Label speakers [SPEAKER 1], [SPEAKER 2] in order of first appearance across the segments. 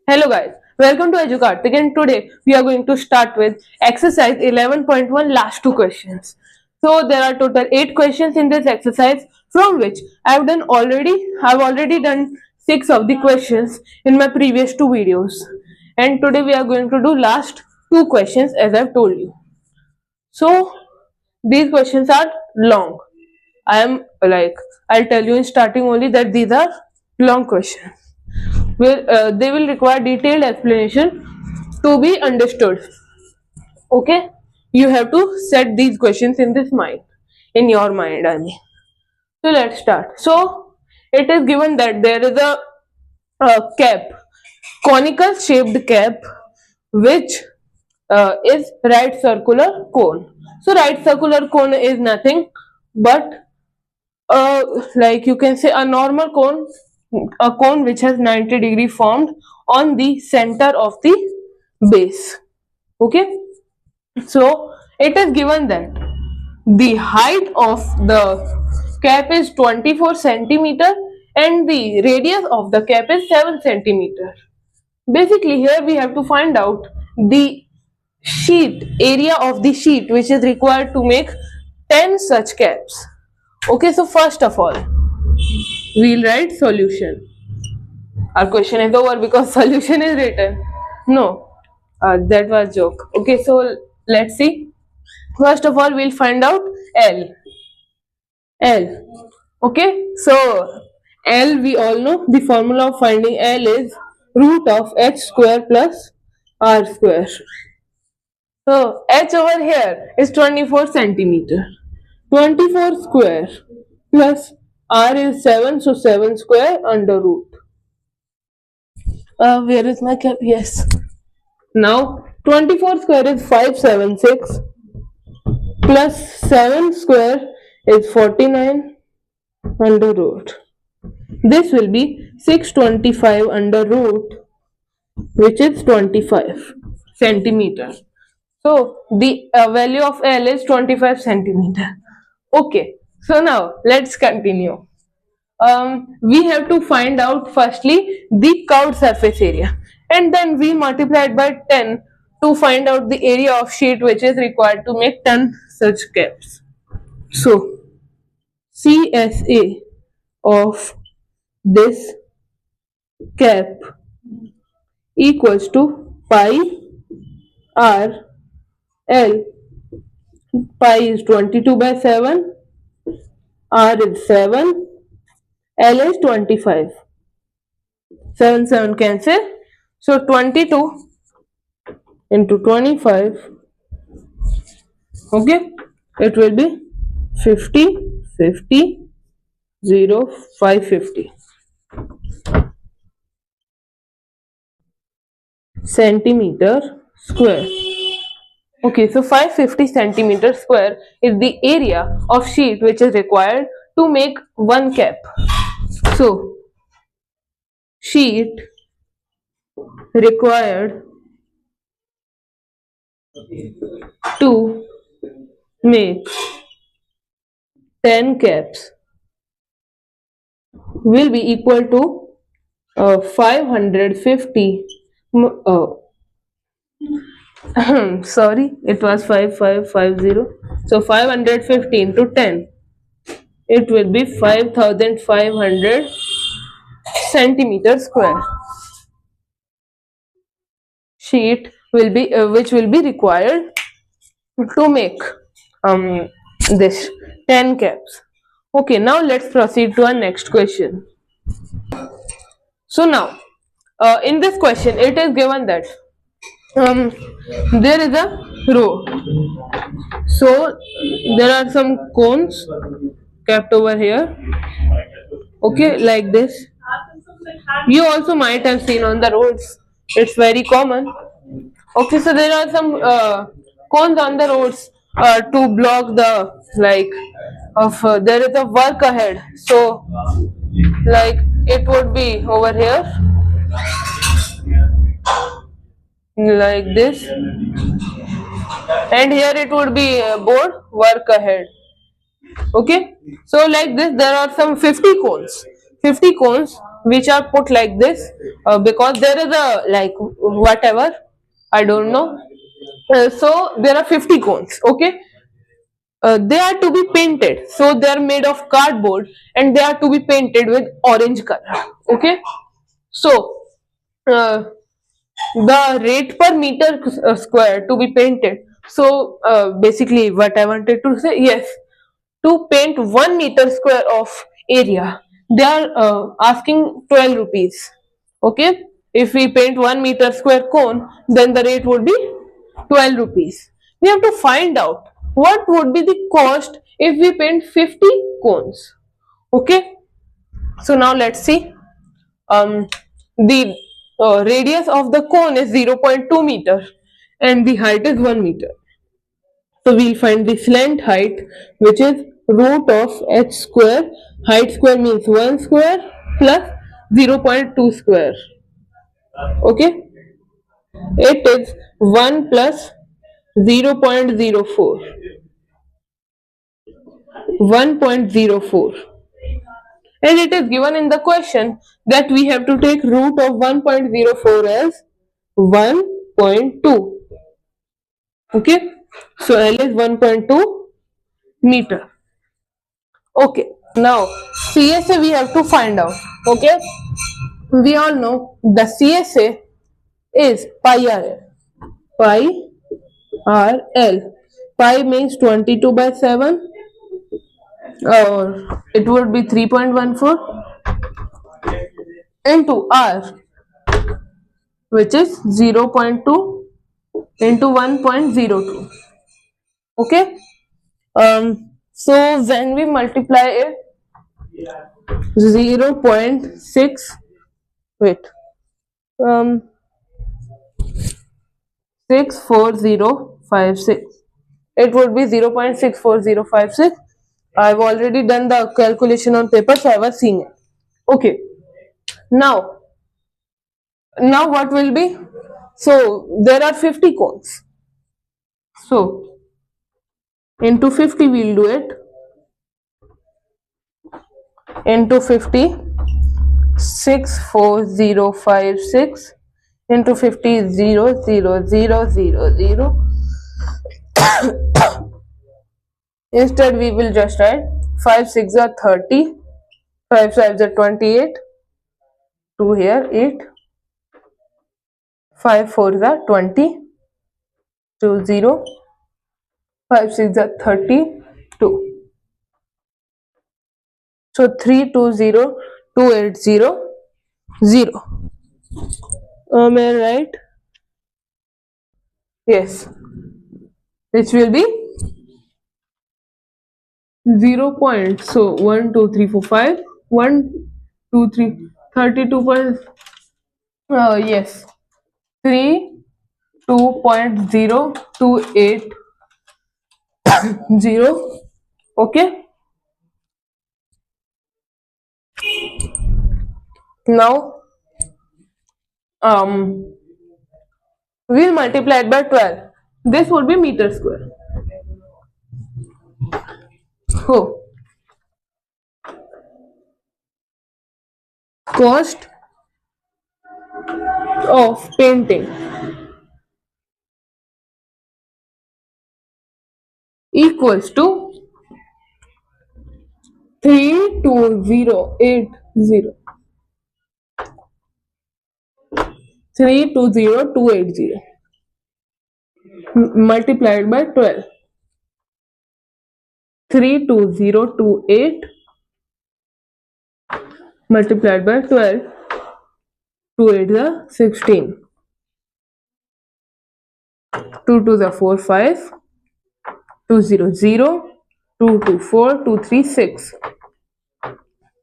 [SPEAKER 1] Hello guys, welcome to EduCartik and today we are going to start with exercise 11.1 last two questions. So there are total 8 questions in this exercise from which I've already done 6 of the questions in my previous 2 videos. And today we are going to do last 2 questions as I've told you. So these questions are long. I'll tell you in starting only that these are long questions. They will require detailed explanation to be understood. Okay, you have to set these questions in your mind. So let's start. So it is given that there is a cap, conical shaped cap, which is right circular cone. So right circular cone is nothing but like you can say a normal cone, a cone which has 90-degree formed on the center of the base. Okay, so it is given that the height of the cap is 24 centimeter and the radius of the cap is 7 centimeter. Basically here we have to find out the area of the sheet which is required to make 10 such caps. Okay, so first of all we'll write solution. Our question is over because solution is written. No, that was joke. Okay, so let's see. First of all, we'll find out L. L. Okay, so L, we all know the formula of finding L is root of h square plus r square. So h over here is 24 centimeter. 24 square plus r is 7, so 7 square under root. Where is my cap? Yes. Now 24 square is 576 plus 7 square is 49 under root. This will be 625 under root, which is 25 centimeter. So the value of L is 25 centimeter. Okay, so now let's continue. We have to find out firstly the curved surface area and then we multiply it by 10 to find out the area of sheet which is required to make 10 such caps. So CSA of this cap equals to pi r L. Pi is 22 by 7, r is 7, L is 25. 7 cancel. So 22 into 25. Okay, it will be 50, 50, 0, 550 centimeter square. Okay, so 550 centimeter square is the area of sheet which is required to make one cap. So sheet required to make 10 caps will be equal to 550 sorry, it was 5550. So 550 into 10, it will be 5500 centimeter square. Sheet will be which will be required to make this 10 caps. Okay, now let's proceed to our next question. So now in this question it is given that there is a row, so there are some cones kept over here, okay, like this. You also might have seen on the roads, it's very common. Okay, so there are some cones on the roads to block the there is a work ahead, so like it would be over here like this, and here it would be board work ahead. Okay, so like this there are some 50 cones which are put like this because there is a like whatever, I don't know. So there are 50 cones. Okay, they are to be painted, so they are made of cardboard and they are to be painted with orange color. Okay, so uh, the rate per meter square to be painted. So basically what I wanted to say, yes, to paint 1 meter square of area they are asking 12 rupees. Okay, if we paint 1 meter square cone, then the rate would be 12 rupees. We have to find out what would be the cost if we paint 50 cones. Okay, so now let's see. The radius of the cone is 0.2 meter and the height is 1 meter. So we'll find the slant height, which is root of h square. Height square means 1 square plus 0.2 square. Okay, it is 1 plus 0.04. 1.04, and it is given in the question that we have to take root of 1.04 as 1.2. Okay, so L is 1.2 meter. Okay, now CSA we have to find out. Okay, we all know the CSA is pi RL. Pi RL. Pi means 22 by 7, or it would be 3.14 into R, which is 0.2 into 1.02. Okay, so when we multiply it, 0.6, wait, 64056, it would be 0.64056. I've already done the calculation on paper, so I was seeing it. Okay, now what will be, so there are 50 cones, so into 50 we'll do it, into 50, 64056 into 50, 0 0 0 0 0. Instead we will just write 5 6 are 30, 5 5 are 28, 2 here 8, 5 4 are 20, 2 0, 5 6 are 32. So 3202800. Am I right? Yes. Which will be 0 point. So 1 2 3 4 5. 1 2 3 32 point. Yes. 3 2.028 0. Okay. Now we'll multiply it by 12. This would be meter square. Oh, cost of painting equals to 32080. 320280 multiplied by 12. 32028 multiplied by 12. 2 8 the 16. 2 2 the 4 5. 2 0 0. 2 2 4. 2 3 6.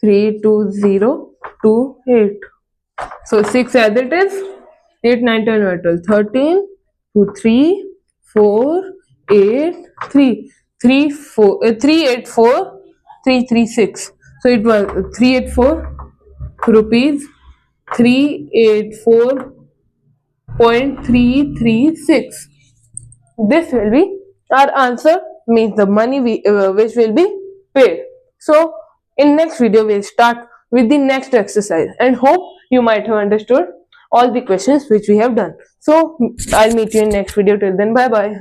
[SPEAKER 1] 3 2 0 2 8. So 6 as it is. 8 9 10 11 12 13. 2 3 4 8 3 3 4 3 8 4 3 3 6. So it was 384 rupees. 384.336. This will be our answer, means the money which will be paid. So in next video we'll start with the next exercise, and hope you might have understood all the questions which we have done. So I'll meet you in next video. Till then, bye bye.